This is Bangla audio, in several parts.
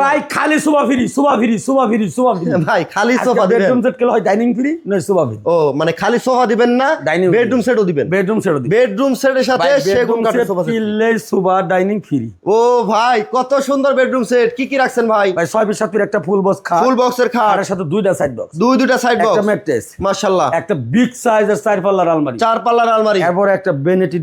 ভাই খালি সোফা ফ্রি ভাই খালি সোফা দিবেন বেডরুম সেট কেলে হয় ডাইনিং ফ্রি নয় সোফা ফ্রি ও মানে খালি সোফা দিবেন না Dining বেডরুম সেটও দিবেন বেডরুম সেটের সাথে সেগুন কাঠের সোফা সেট কিনলে সোফা ডাইনিং ফ্রি ও ভাই কত সুন্দর বেডরুম সেট কি কি রাখছেন ভাই ভাই 6 একটা ফুল বক্স খাট ফুল বক্সের খাট আর সাথে দুইটা সাইড বক্স দুইটা সাইড বক্স একটা ম্যাট্রেস মাশাআল্লাহ একটা বিগ সাইজের 4 পাল্লার আলমারি 4 পাল্লার আলমারি এরপর একটা ভ্যানিটি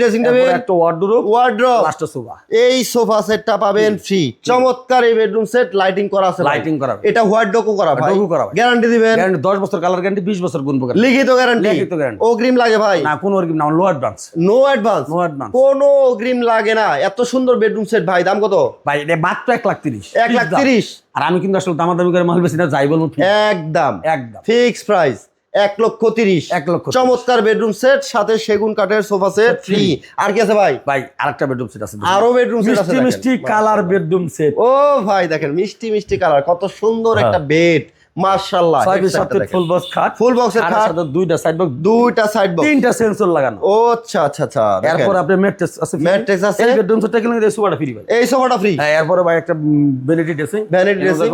ড্রেসিং টেবিল একটা ওয়ার্ডরোব লাস্ট সোফা এই সোফা সেটটা পাবেন ফ্রি চমৎকার এই বেডরুম সেট লাইটিং করা আছে লাইটিং করা এটা হোয়াইট ডোকো করা ভাই ডোকো করা ভাই। গ্যারান্টি দিবেন গ্যারান্টি 10 বছর কালার গ্যারান্টি 20 বছর গুণ প্রকার লিখিত গ্যারান্টি লিখিত guarantee। অগ্রিম লাগে ভাই না কোনো অগ্রিম না লো advance no advance no advance কোনো অগ্রিম লাগে না এত সুন্দর বেডরুম সেট ভাই দাম কত ভাই এটা মাত্র 1,30,000 1,30,000 আর আমি কিন্তু আসলে দামাদামি করে মাল বেশি না যাই বলুন একদম একদম ফিক্স প্রাইস 1,30,000 1,30,000 চমৎকার বেডরুম সেট সাথে সেগুন কাঠের সোফা সেট ফ্রি আর কি আছে ভাই ভাই আরেকটা বেডরুম সেট আছে আরো বেডরুম সেট আছে মিষ্টি মিষ্টি কালার বেডরুম সেট ও ভাই দেখেন মিষ্টি মিষ্টি কালার কত সুন্দর একটা বেড মাশাআল্লাহ 6 ফুল বক্স খাট ফুল বক্সের আর খাট সাথে দুইটা সাইড বক্স দুইটা সাইড বক্স তিনটা সেন্সর লাগানো ও আচ্ছা আচ্ছা আচ্ছা এরপর আপনি ম্যাট্রেস আছে ম্যাট্রেস আছে এই বেডরুম সেটটা কিনলে এই সোফাটা ফ্রি ভাই এই সোফাটা ফ্রি হ্যাঁ এরপর ভাই একটা ভ্যানিটি ড্রেসিং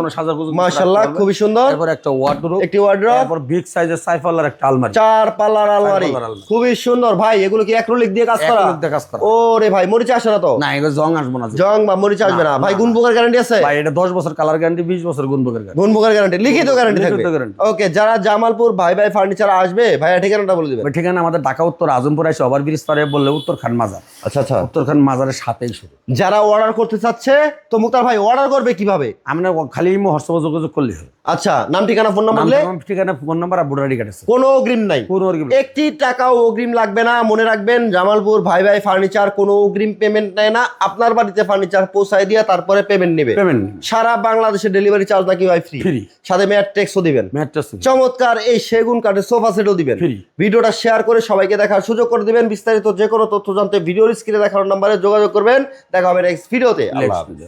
কোনো সাজার গুজব মাশাআল্লাহ খুবই সুন্দর এরপর একটা ওয়ার্ডরোব একটি ওয়ার্ডরোব এরপর বিগ সাইজের 4 পাল্লার একটা আলমারি 4 পাল্লার আলমারি খুবই সুন্দর ভাই এগুলো কি অ্যাক্রিলিক দিয়ে কাজ করা অ্যাক্রিলিক দিয়ে কাজ করা ওরে ভাই মরিচা আসে না তো না এগুলো জং আসবে না জং বা মরিচা আসবে না ভাই গুণপোকার গ্যারান্টি আছে ভাই এটা 10 বছর কালার গ্যারান্টি 20 বছর গুণপোকার গ্যারান্টি গুণপোকার গ্যারান্টি লিখিত গ্যারান্টি লিখিত থাকবে guarantee। ওকে যারা জামালপুর ভাই ভাই ফার্নিচার আসবে ভাইয়া ঠিকানাটা বলে দিবেন ঠিকানা আমাদের ঢাকা উত্তর আজমপুর এসে ওভার ব্রিজ পারে বললে উত্তর খান মাজার আচ্ছা আচ্ছা উত্তর খান মাজারের সাথেই শুরু যারা অর্ডার করতে চাচ্ছে তো মুক্তার ভাই অর্ডার করবে কিভাবে আমরা খালি হোয়াটসঅ্যাপে যোগাযোগ করলে হবে আচ্ছা নাম ঠিকানা ফোন নাম্বার বলে ঠিকানা ফোন নাম্বার আর ভোটার আইডি কার্ড আছে কোনো অগ্রিম নাই কোনো অগ্রিম একটি টাকাও অগ্রিম লাগবে না মনে রাখবেন জামালপুর ভাই ভাই ফার্নিচার কোনো অগ্রিম পেমেন্ট নেয় না আপনার বাড়িতে ফার্নিচার পৌঁছায় দিয়ে তারপরে পেমেন্ট নেবে পেমেন্ট সারা বাংলাদেশে ডেলিভারি চার্জ নাকি ভাই ফ্রি ফ্রি সাথে ম্যাট্রিক্সও দিবেন ম্যাট্রেস চমৎকার এই সেগুন কাঠের সোফা সেটও দিবেন Free। ভিডিওটা শেয়ার করে সবাইকে দেখার সুযোগ করে দিবেন বিস্তারিত যে কোনো তথ্য জানতে ভিডিওর স্ক্রিনে দেখানোর নাম্বারে যোগাযোগ করবেন দেখা হবে নেক্সট ভিডিওতে আল্লাহ হাফেজ।